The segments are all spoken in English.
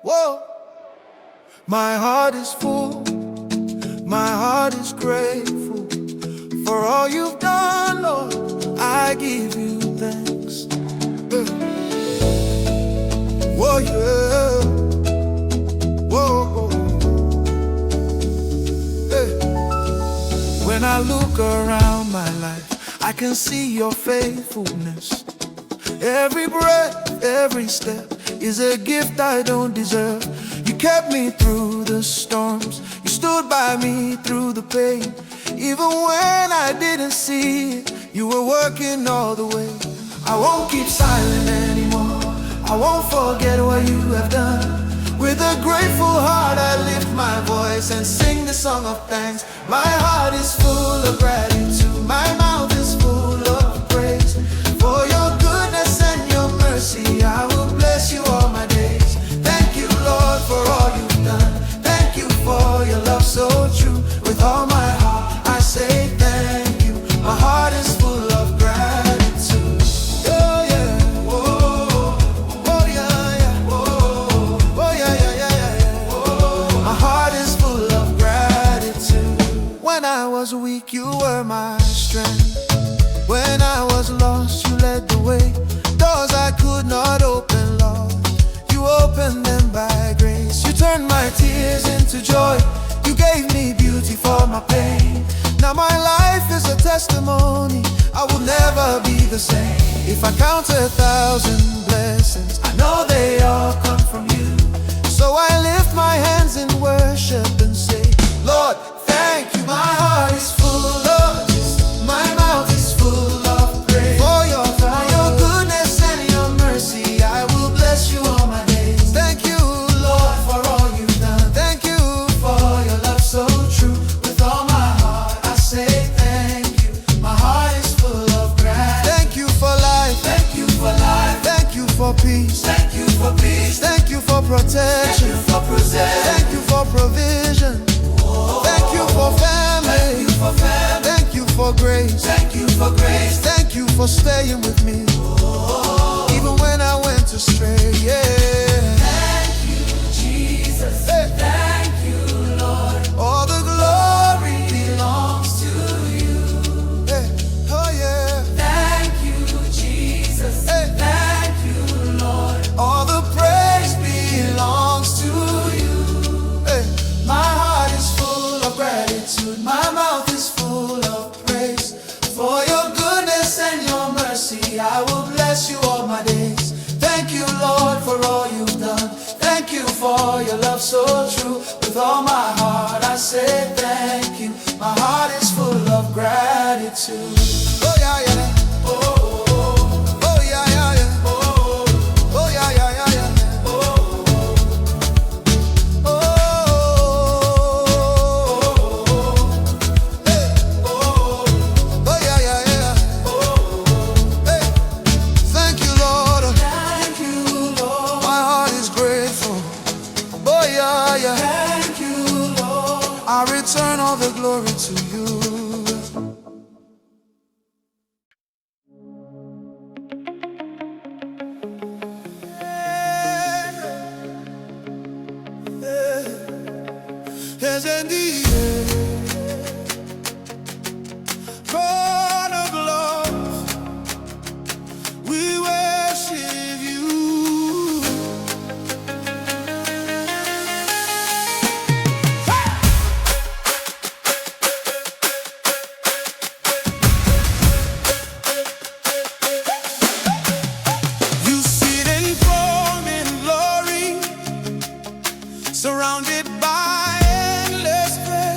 Whoa. My heart is full, my heart is grateful for all you've done, Lord. I give you thanks. Whoa, yeah. Whoa. Hey. When I look around my life, I can see your faithfulness. Every breath, every step is a gift I don't deserve. You kept me through the storms, you stood by me through the pain. Even when I didn't see it, you were working all the way. I won't keep silent anymore, I won't forget what you have done. With a grateful heart I lift my voice and sing the song of thanks. My heart is full of gratitude, my mouth is full of praise. For your goodness and your mercy, I will bless you all my days. Thank you, Lord, for all you've done. Thank you for your love so true. With all my heart, I say thank you. My heart is full of gratitude. Oh yeah, whoa, oh yeah, yeah, whoa, oh yeah. Whoa. My heart is full of gratitude. When I was weak, you were my strength. When I was lost, you led the way. Doors I could not open, Lord, you opened them by grace. You turned my tears into joy, you gave me beauty for my pain. Now my life is a testimony, I will never be the same. If I count 1,000 blessings, I know they all come from you. So I lift my hands in worship and say, Lord, thank you. My heart is full of this, my mouth is full of praise. For your goodness and your mercy, I will bless you all my days. Thank you, Lord, for all you've done. Thank you for your love so true. With all my heart, I say thank you. My heart is full of gratitude. Thank you for life. Thank you for life. Thank you for peace. Thank you for peace. Thank you for protection. Thank you for protection. Thank you for provision. Thank you for family. Thank you for family. Thank you for grace. Thank you for grace. Thank you for staying with me, even when I went astray. Yeah. Thank you, Jesus. Hey. Thank you, Lord. All the glory Belongs to you. Hey. Oh yeah. Thank you, Jesus. Hey. Thank you, Lord. All the praise belongs to you. Hey. My heart is full of gratitude, my mouth is full of praise. For your goodness and your mercy, I will bless you all my days. Thank you, Lord, for all you've done. Thank you for your love so true. With all my heart, I say thank you. My heart is full of gratitude. Oh yeah, yeah. Oh yeah, yeah, yeah. Oh yeah, yeah, yeah, yeah. Thank you, Lord. I return all the glory to you. Yes, indeed. Chronicles, we worship you. Surrounded by endless grace.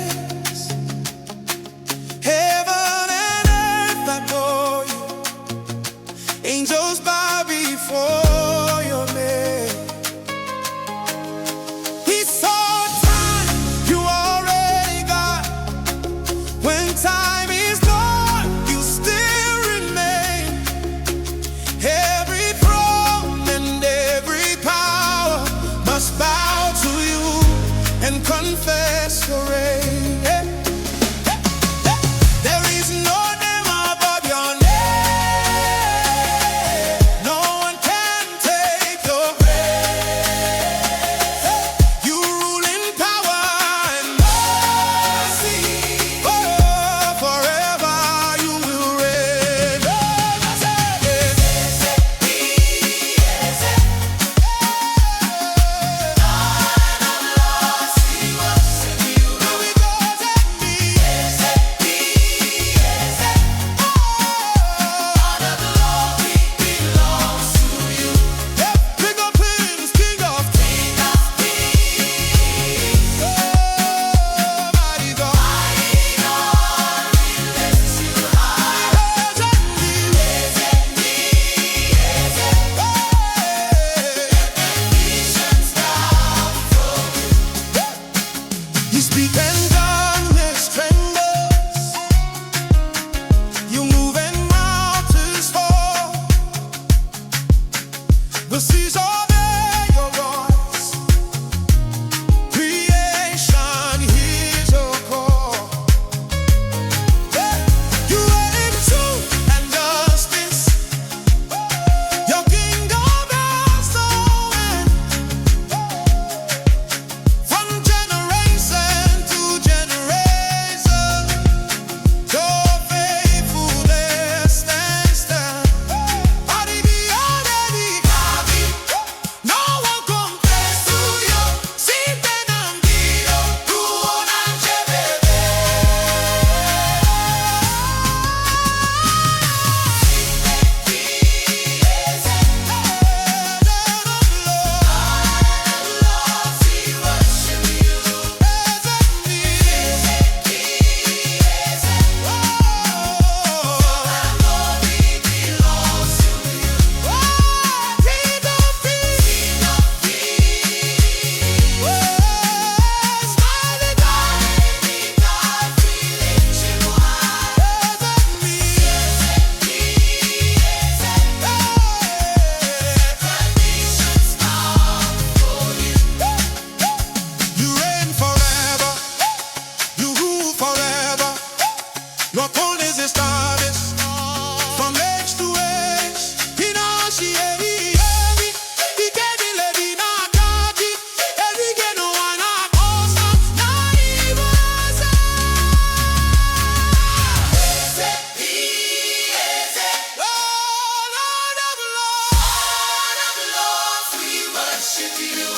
worship you.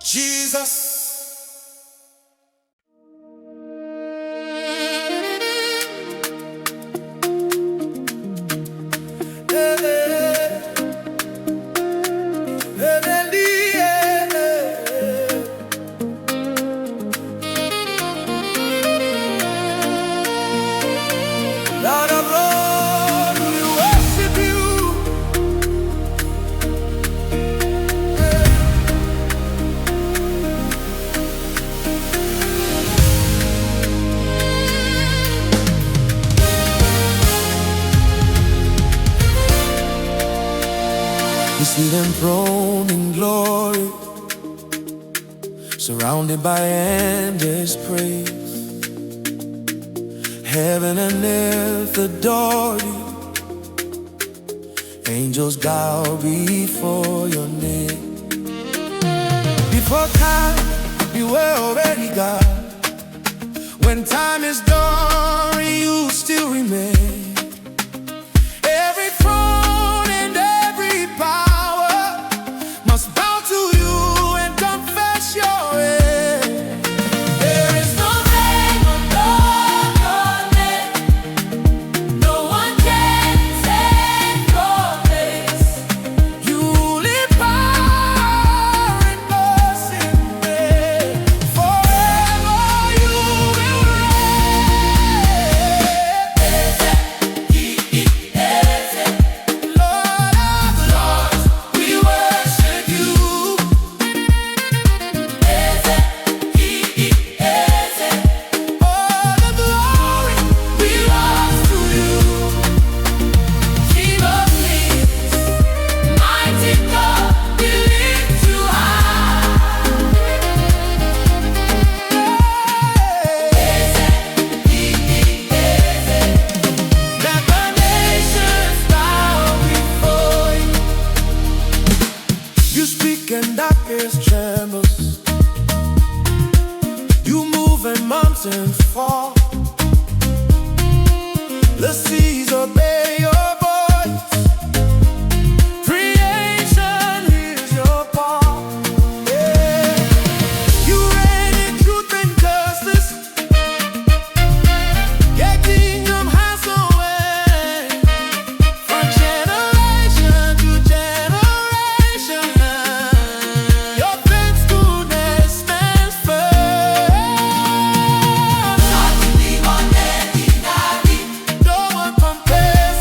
Jesus. Lord of Lords, we worship you. We see them throned in glory, surrounded by endless praise. Heaven and earth adore you. Angels bow before your name. Before time, you were already God. When time is done, you still remain. Every throne and every power must bow to you and confess your way. There is no name above your name. No one can take your place. You live power and mercy and grace. Forever you will reign. Lord of Lords, we worship you. All the glory belongs to you. King of kings, mighty God, we lift you high. Let the nations bow before you. You speak and darkness trembles. You move and mountains fall. The seas obey your voice. Creation hears your call. Yeah. You reign in truth and justice. Your kingdom has no end. From generation to generation, your faithfulness stands firm. Not to be condemned, No one compares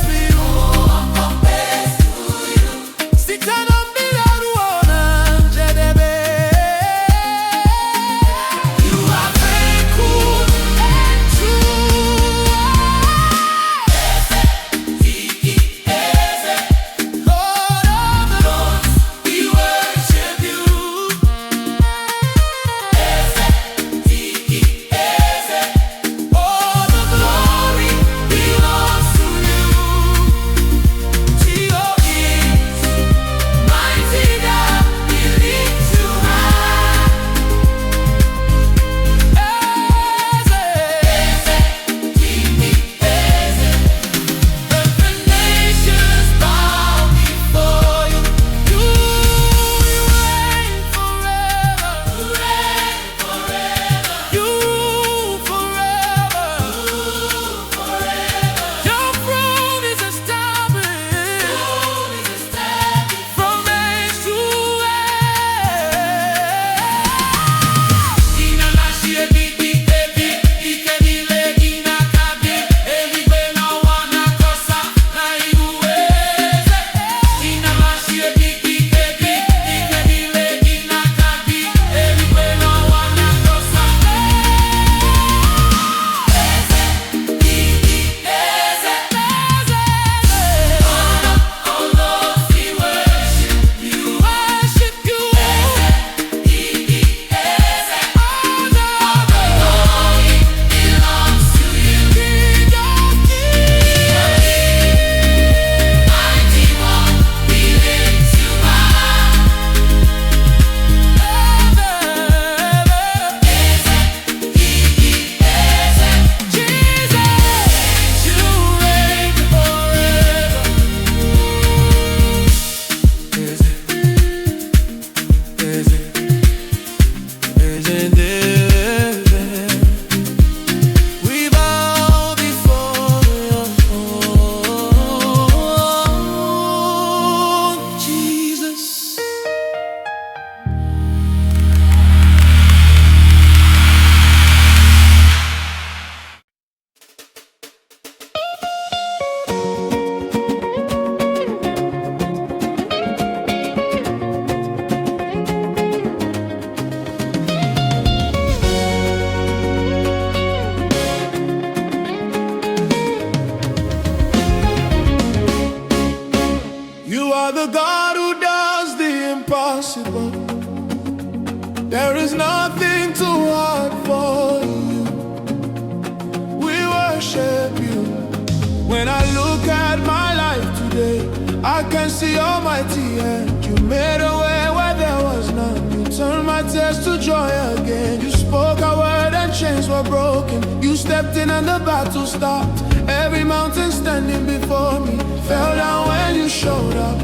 When I look at my life today, I can see Almighty hand. You made a way where there was none. You turned my tears to joy again. You spoke a word and chains were broken. You stepped in and the battle stopped. Every mountain standing before me fell down when you showed up.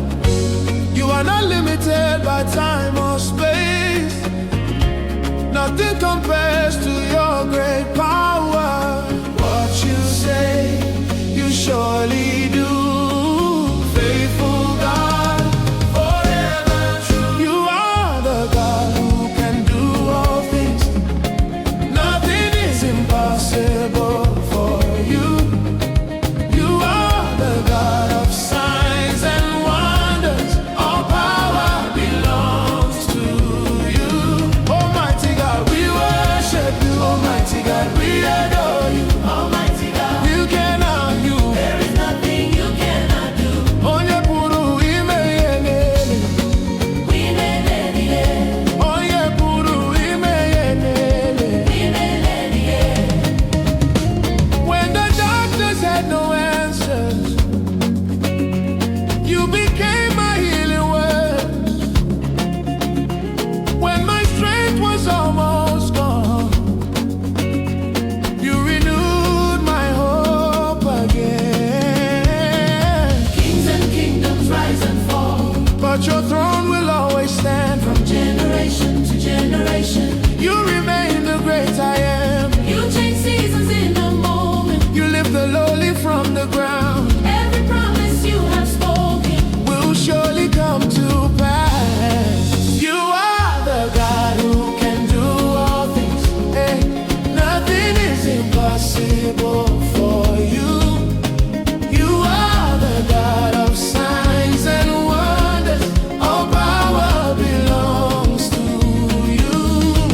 You are not limited by time or space. Nothing compares to your great power. What you say, you surely do. Faithful God, forever true. You are the God who can do all things. Nothing is impossible for you. You are the God of signs and wonders. All power belongs to you. Almighty God, we worship you. Almighty God, we adore you. Almighty God, you cannot, you. There is nothing you cannot do. Onye puru ime yenele. Onye puru ime yenele. When the doctors had no answers, you became my healing word. When my strength was almost gone, you renewed my hope again. Kings and kingdoms rise and fall, But your throne will always stand. from generation to generation. You remain the great I am. You change seasons in a moment. You lift the lowly from the ground. Every promise you have spoken, Will surely come to pass. You are the God who can do all things. Hey, nothing is impossible for you. You are the God of signs and wonders. All power belongs to you.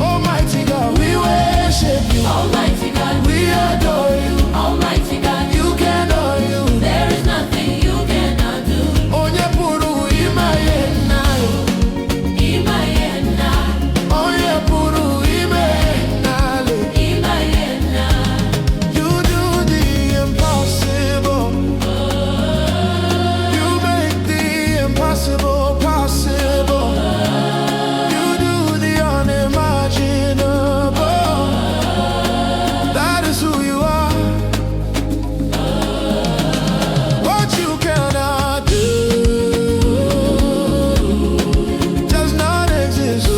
Almighty God, we worship you. Almighty God, We adore you. Almighty God, You cannot, you. there is nothing you cannot do. Onye puru ime yenayo. Imayena, Onye puru ime yenale. Imayena, You do the impossible. You make the impossible possible. You do the unimaginable. That is who you are. What you cannot do does not exist.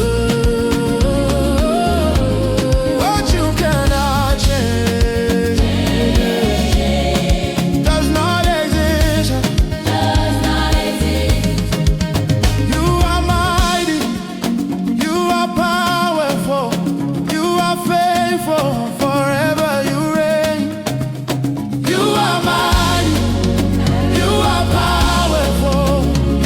What you cannot change does not exist. does not exist. You are mighty, you are powerful, you are faithful, forever you reign. You are mighty, you are powerful,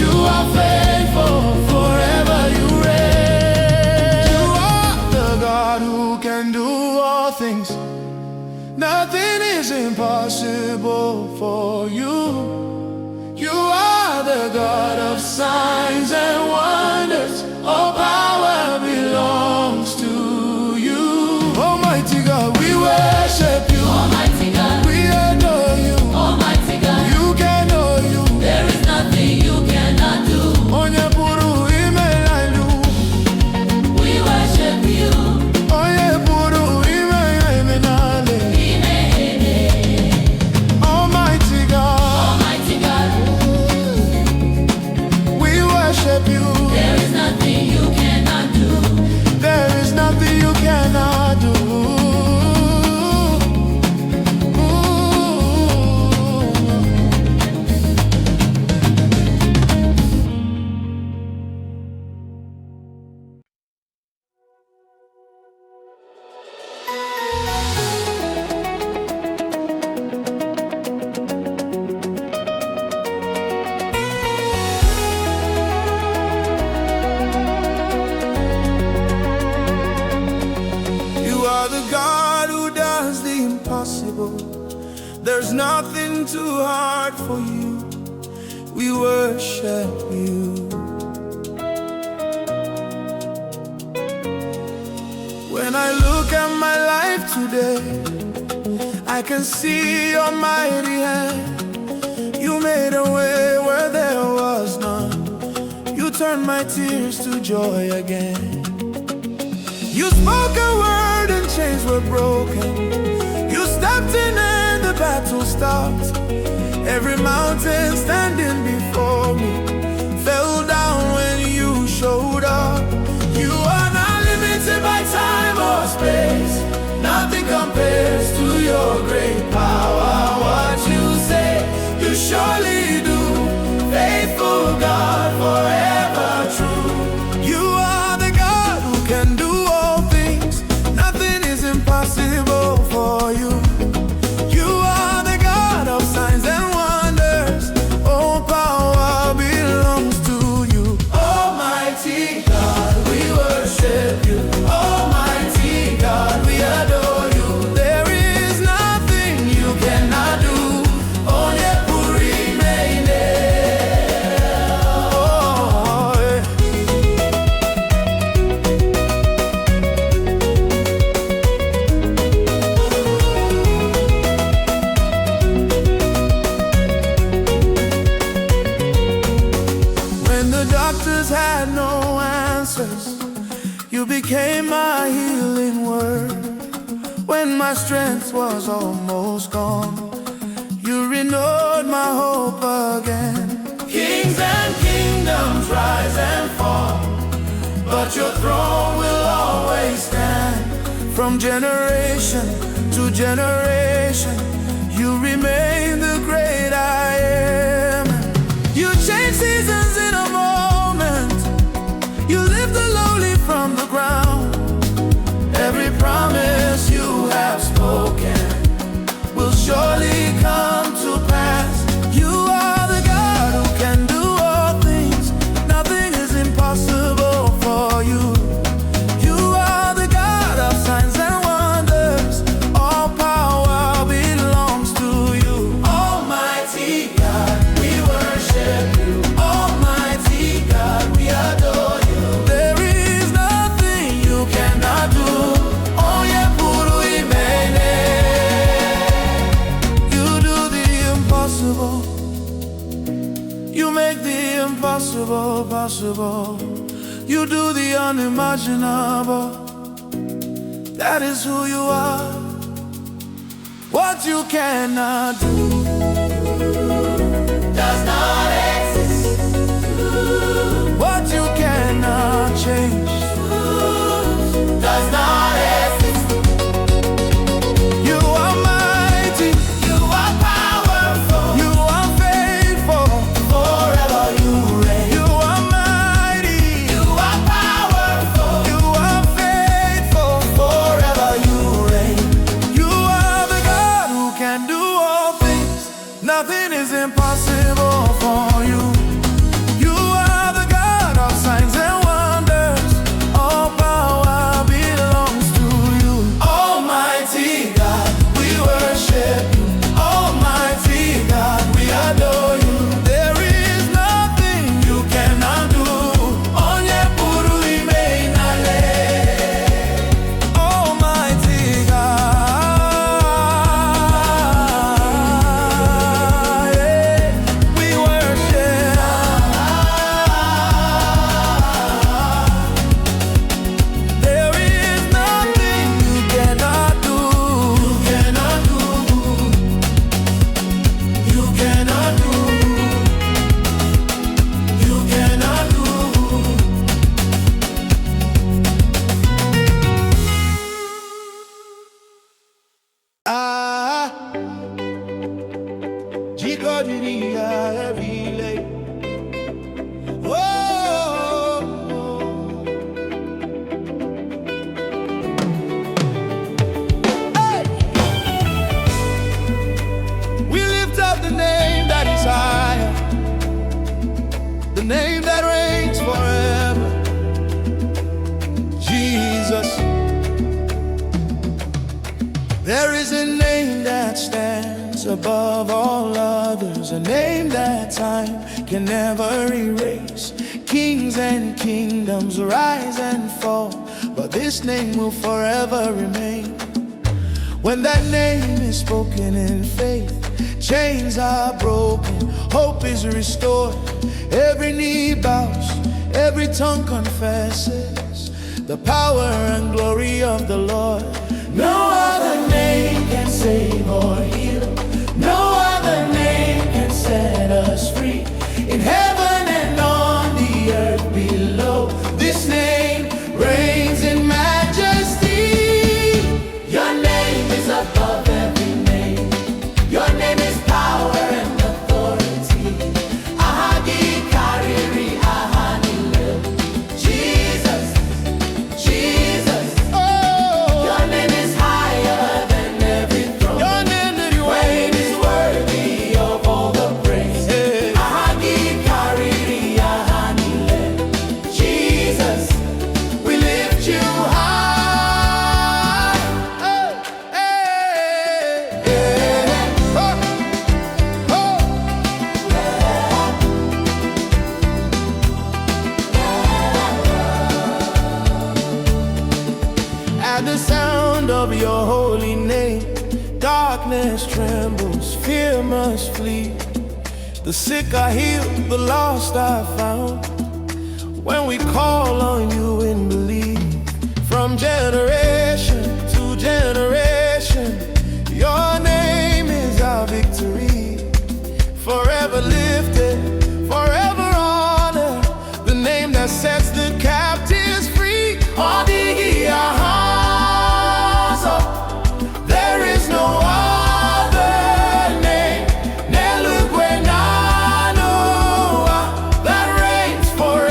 you are faithful, forever you reign. You are the God who can do all things. Nothing is impossible for you. You are the God of signs and wonders. All power belongs to you. Almighty God, we worship you. Almighty God, We adore you. Almighty God, You can know you. there is nothing you cannot do. Onye puru ime lalu. We worship you. Onye puru ime yemenale. Almighty God, Almighty God, we worship you. there is nothing you cannot do. There is nothing you cannot do. There's nothing too hard for you. We worship you. When I look at my life today, I can see your mighty hand. You made a way where there was none. You turned my tears to joy again. You spoke a word and chains were broken. You stepped in and the battle stopped. Every mountain standing before me fell down when you showed up. You are not limited by time or space. Nothing compares to your great power. What you say, you surely do. Faithful God, forever true. You are the God who can do all things. Nothing is impossible for you. You are the God of signs and wonders. All power belongs to you. Almighty God, we worship you. Almighty God, we adore you. There is nothing you cannot do. Only puri mene. Oh, yeah. When the doctors had no answers, you became my healing word. When my strength was almost gone, you renewed my hope again. Kings and kingdoms rise and fall, but your throne will always stand. From generation to generation, you remain the great I am. You change seasons in a moment. You lift the lowly from the ground. Every promise you have spoken will surely come to pass. You are the God who can do all things. Nothing is impossible for you. You are the God of signs and wonders. All power belongs to you. Almighty God, we worship you. Almighty God, we adore you. There is nothing you cannot do. Onye puru imene. You do the impossible. You make the impossible possible. You do the unimaginable. That is who you are. What you cannot do does not exist. What you cannot change does not exist. You are mighty. You are powerful. You are faithful. Forever you reign. You are mighty. You are powerful. You are faithful. Forever you reign. You are the God who can do all things. Nothing is impossible for you. You are the God of signs and wonders. All power belongs to you. Almighty God, we worship you. Almighty God, we adore you. There is nothing you cannot do. Onye puru ime nale. Almighty God, yeah, we worship. There is nothing you cannot do. You cannot do. You cannot do. You cannot do. Ah, Chico diria every oh, hey. We lift up the name that is higher, the name that reigns forever, Jesus. There is a name that stands above all others, a name that time can never erase. Kings and kingdoms rise and fall, but this name will forever remain. When that name is spoken in faith, Chains are broken, hope is restored. Every knee bows, every tongue confesses the power and glory of the Lord. No other name can save or heal. No other name can set us free. In heaven and on the earth below, this name reigns in majesty. Your name is above every name. Your name is power and authority. Ahadi kariri ahanile. Jesus, Jesus. Oh, your name is higher than every throne. Your name is worthy of all the praise. Ahadi kariri ahanile. Jesus, we lift you high. At the sound of your holy name, darkness trembles, fear must flee. The sick are healed, the lost are found, when we call on you in belief. From generation to generation, your name is our victory. Forever lifted, forever honored, the name that sets the captives free. There is no other name that reigns forevermore.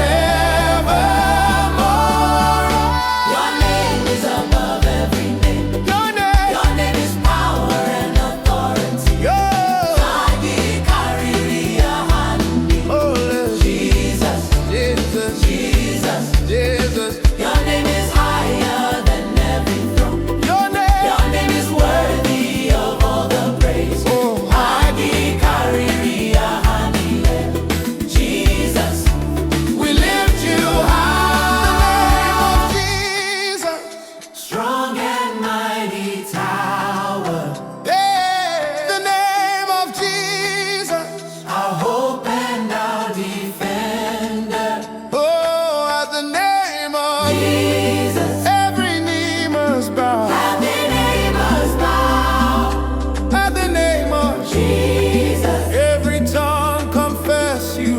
Your name is above every name. Your name is power and authority. Ahadi kariri ahanile. Jesus, Jesus, Jesus. Jesus. Your name is higher than every throne. Your name is worthy of all the praise. Ahadi kariri ahanile. Jesus, We lift you high. The name of Jesus, strong and mighty tower, the name of Jesus. our hope and our defender. Oh, at the name of Jesus, every knee must bow. at the name must bow. At the name of Jesus, every tongue confess you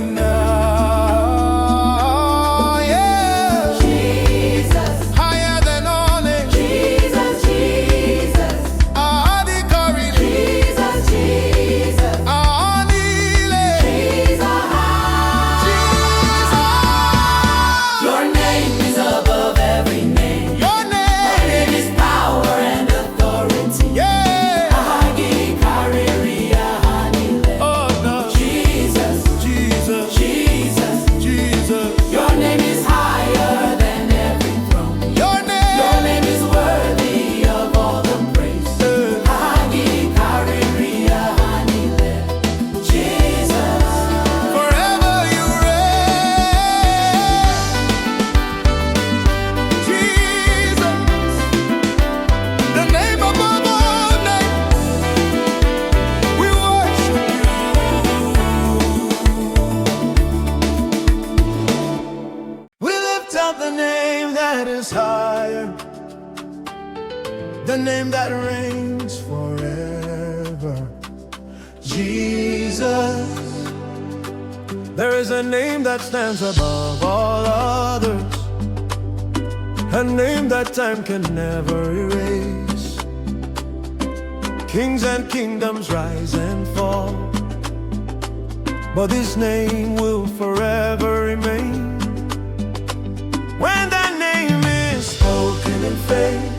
now. Yeah, Jesus, higher than all names. Jesus, Jesus, Adi Kari, Jesus, Jesus, Adi Le, Jesus. Jesus. Your name is above every name. Your Your name name, is power and authority. yeah. Ahadi kariri ahanile. Oh no, Jesus, Jesus, Jesus. Jesus. Your name is higher than every throne. Your Your name, name is worthy of all the praise. Ahadi kariri ahanile. Jesus, forever you reign. Jesus, the name above all names. We worship you. We lift up the name that is higher, the name that reigns forever. Jesus. There is a name that stands above all others, a name that time can never erase. Kings and kingdoms rise and fall, but this name will forever remain. When that name is spoken in faith,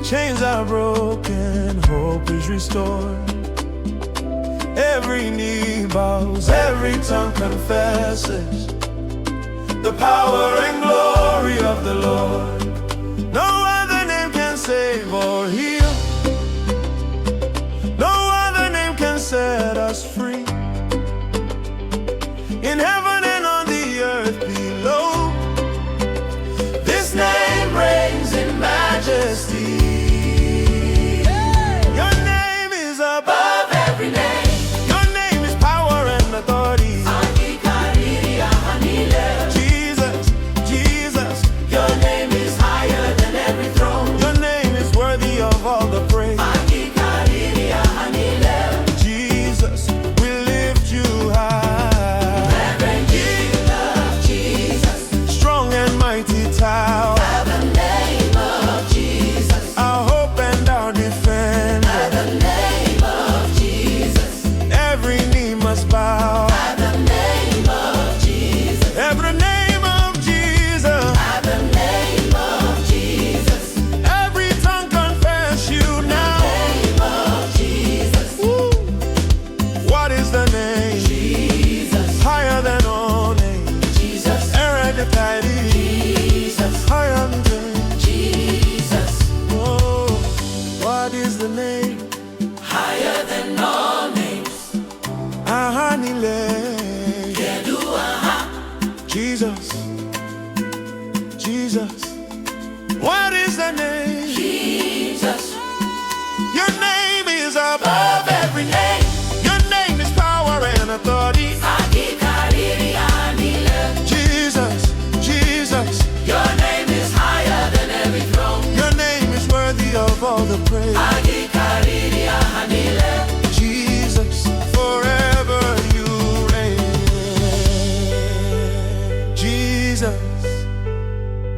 chains are broken, hope is restored. Every knee bows, every tongue confesses the power and glory of the Lord. No other name can save or heal. No other name can set us free. In heaven and on the earth below, this name reigns in majesty. Your name is above defender. At the name of Jesus, Every knee must bow. at the name of Jesus, Every name of Jesus. at the name of Jesus, Every tongue confess you now. name of Jesus, Woo. What is the name? Jesus, Higher than all names. Jesus, Hereditary. Jesus, Higher than Jesus, oh. What is the name? higher than all names. Ahanile. Jesus. Jesus. What is the name? Jesus, Your name is above every name. Your name is power and authority. Jesus, Jesus. your name is higher than every throne. Your name is worthy of all the praise. Jesus, forever you reign. Jesus,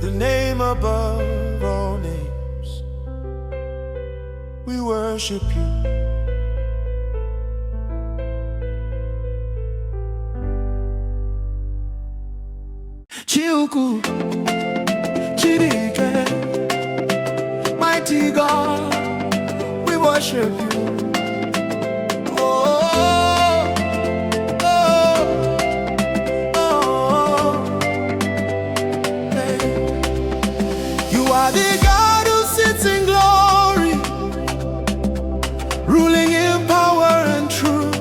the name above all names. We worship you. Chiuku, Chidike, mighty God, we worship you. Oh, oh, oh, hey. You are the God who sits in glory, ruling in power and truth.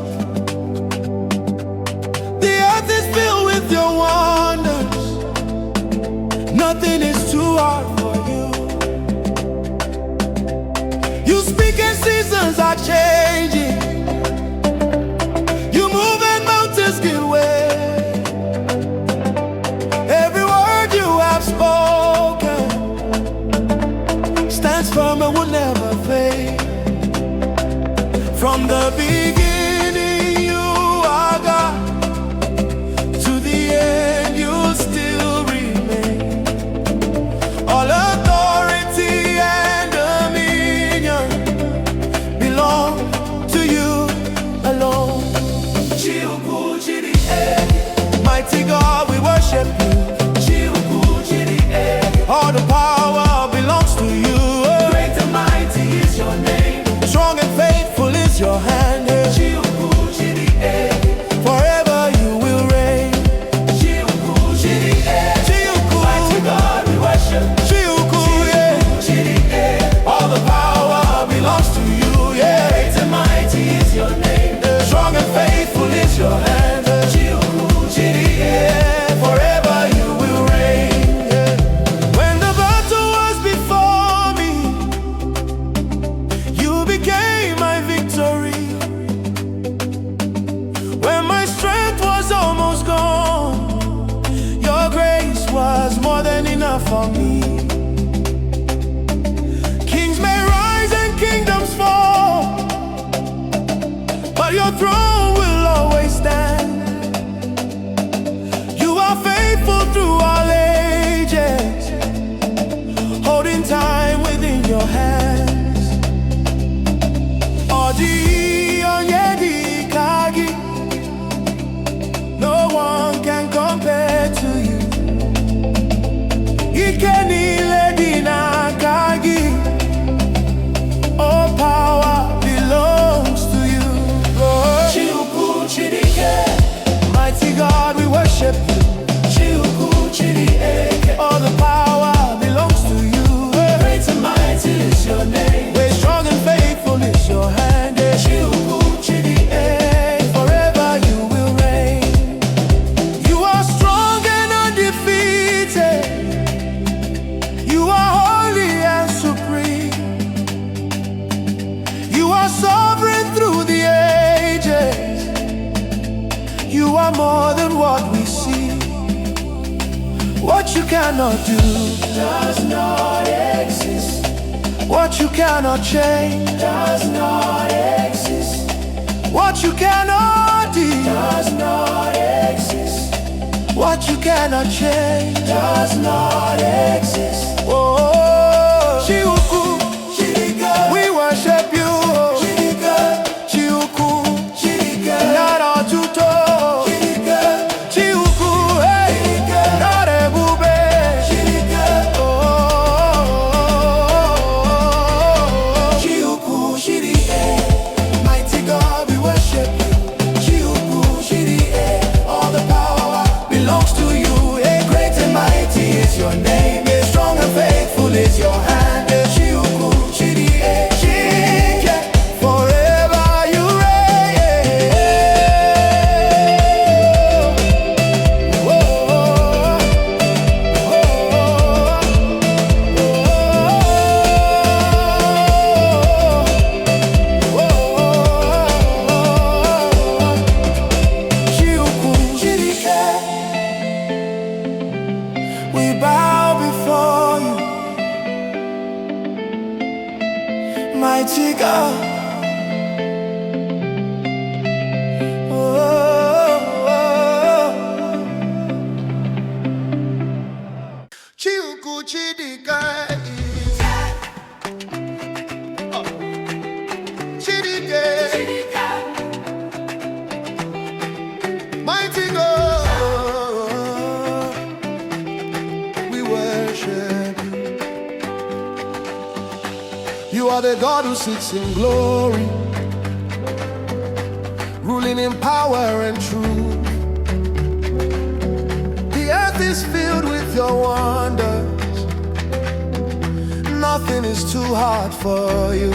The earth is filled with your wonders. Nothing is too hard for you. You speak and seasons are changing. You move and mountains give way. Every word you have spoken stands firm and will never fade. From the beginning you are God. To the end you'll still remain. All authority and dominion belong to you alone. Mighty God, we worship you. All the power belongs to you. Great and mighty is your name. Strong and faithful is your hand. Forever you will reign. Mighty God, we worship. Chiuku, yeah. All the power belongs to you, yeah. Great and mighty is your name. Strong and faithful is your hand. Yeah. Forever you will reign, yeah. When the battle was before me, you became my victory. When my strength was almost gone, your grace was more than enough for me. Kings may rise and kingdoms fall, but your throne will always stand. You are faithful through all ages, holding time within your hands. Odi onyedi kagi, no one can compare to you. Ikeni ledina kagi, all power belongs to you, Lord. Mighty God, we worship you. All the power belongs to you. Great and mighty is your name. Way strong and faithful is your hand. Forever you will reign. You are strong and undefeated. You are holy and supreme. You are sovereign through the ages. You are more than what we see. What you cannot do Does not exist. What you cannot change Does not exist. What you cannot do Does not exist. What you cannot change Does not exist. Oh, Chiuku, we worship mighty God. Chiuku Chidika is Chidike, mighty God, we worship you. You are the God who sits in glory, ruling in power and truth. The earth is filled with your wonders. Nothing is too hard for you.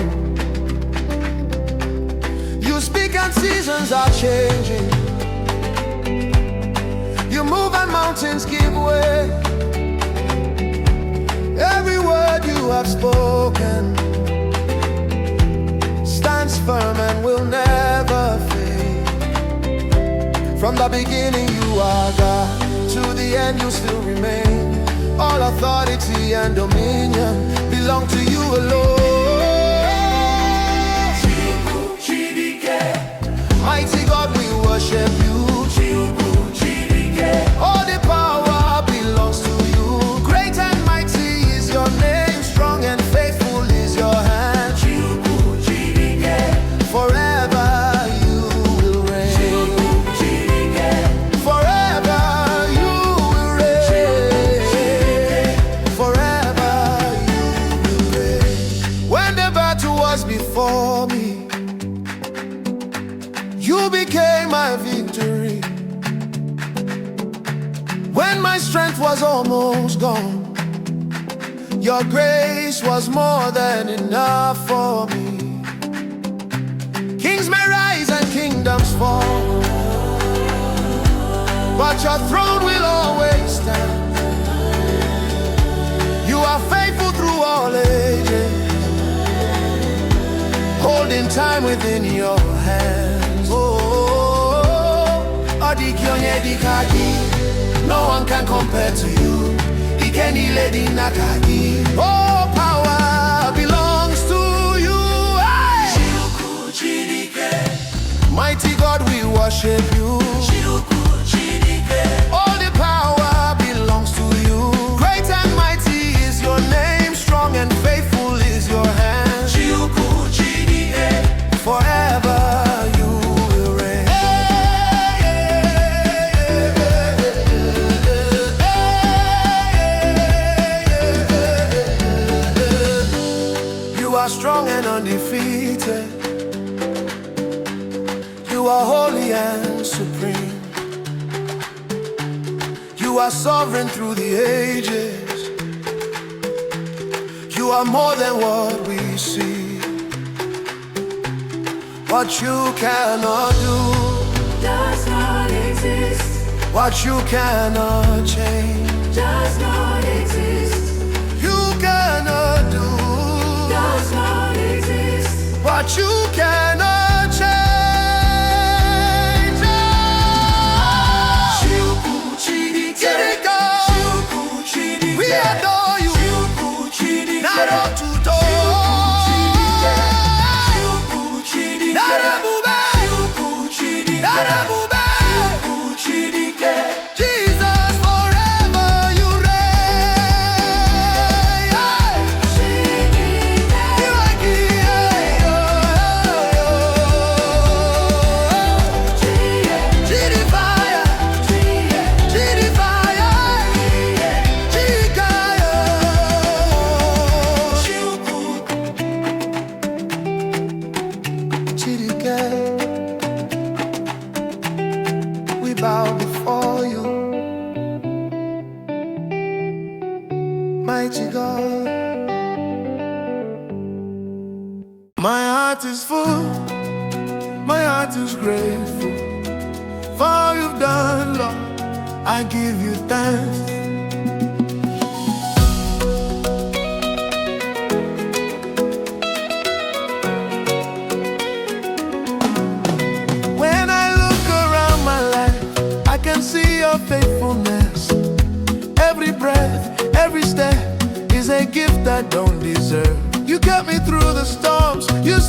You speak and seasons are changing. You move and mountains give way. Every word you have spoken stands firm and will never fade. From the beginning you are God, to the end you still remain. All authority and dominion belong to you alone. Mighty God, we worship you. All the power belongs to you. Great and mighty is your name, strong and faithful is your hand. Forever you will reign. Forever you will reign. Forever you will reign. When the battle was before me, you became my victory. When my strength was almost gone, your grace was more than enough for me. Kings may rise and kingdoms fall, but your throne will always stand. You are faithful through all ages, holding time within your hands. No one can compare to you. Oh, power belongs to you. Mighty God, we worship you. All the power belongs to you. Great and mighty is your name, strong and faithful is your hand. Forever you will reign. You are strong and undefeated. You are holy and supreme. You are sovereign through the ages. You are more than what we see. What you cannot do does not exist. What you cannot change Does not exist. You cannot do Does not exist. what you cannot change. We adore you. Narotuto. Naramube. Naramube. Jesus, forever you reign. You are we bow before you, mighty God. My heart is full, my heart is grateful for all you've done, Lord. I give you thanks. When I look around my life, I can see your faithfulness. Every breath, every step is a gift I don't deserve. You kept me through the storms, you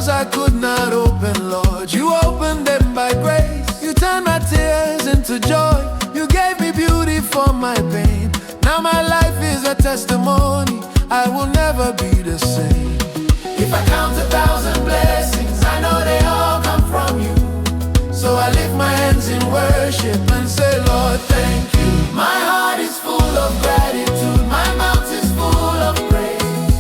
doors I could not open, Lord, you opened them by grace. You turned my tears into joy. You gave me beauty for my pain. Now my life is a testimony. I will never be the same. If I count 1,000 blessings, I know they all come from you. So I lift my hands in worship and say, Lord, thank you. My heart is full of gratitude. My mouth is full of praise.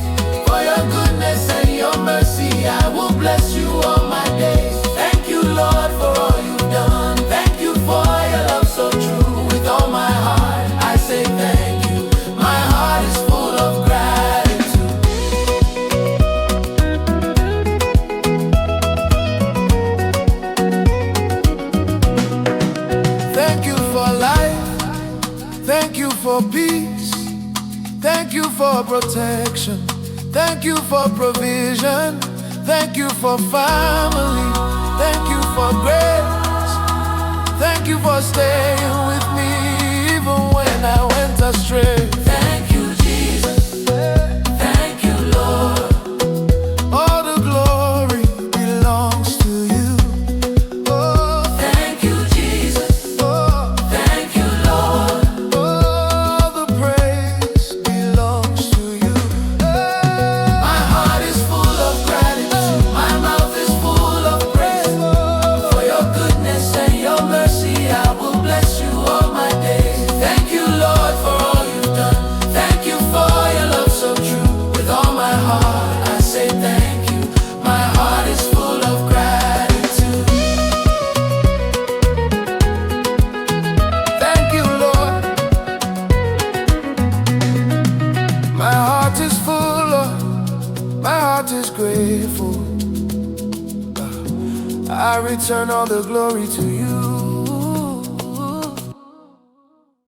For your goodness and your mercy, I will bless you all my days. Thank you, Lord, for all you've done. Thank you for your love so true. With all my heart, I say thank you. My heart is full of gratitude. Thank you for life. Thank you for peace. Thank you for protection. Thank you for provision. Thank you for family. Thank you for grace. Thank you for staying with me even when I went astray. Thank you, Jesus. Thank you, Lord. All the glory belongs to you. Oh, thank you, Jesus. Oh, thank you, Lord. All the praise belongs to you. My heart is full of gratitude. My mouth is full of praise. For your goodness and your mercy, I will bless you all my days. Thank you, Lord, for all you've done. Thank you for your love so true. With all my heart, I say thank you. My heart is full of gratitude. Thank you, Lord. My heart is full of, my heart is grateful. I return all the glory to you.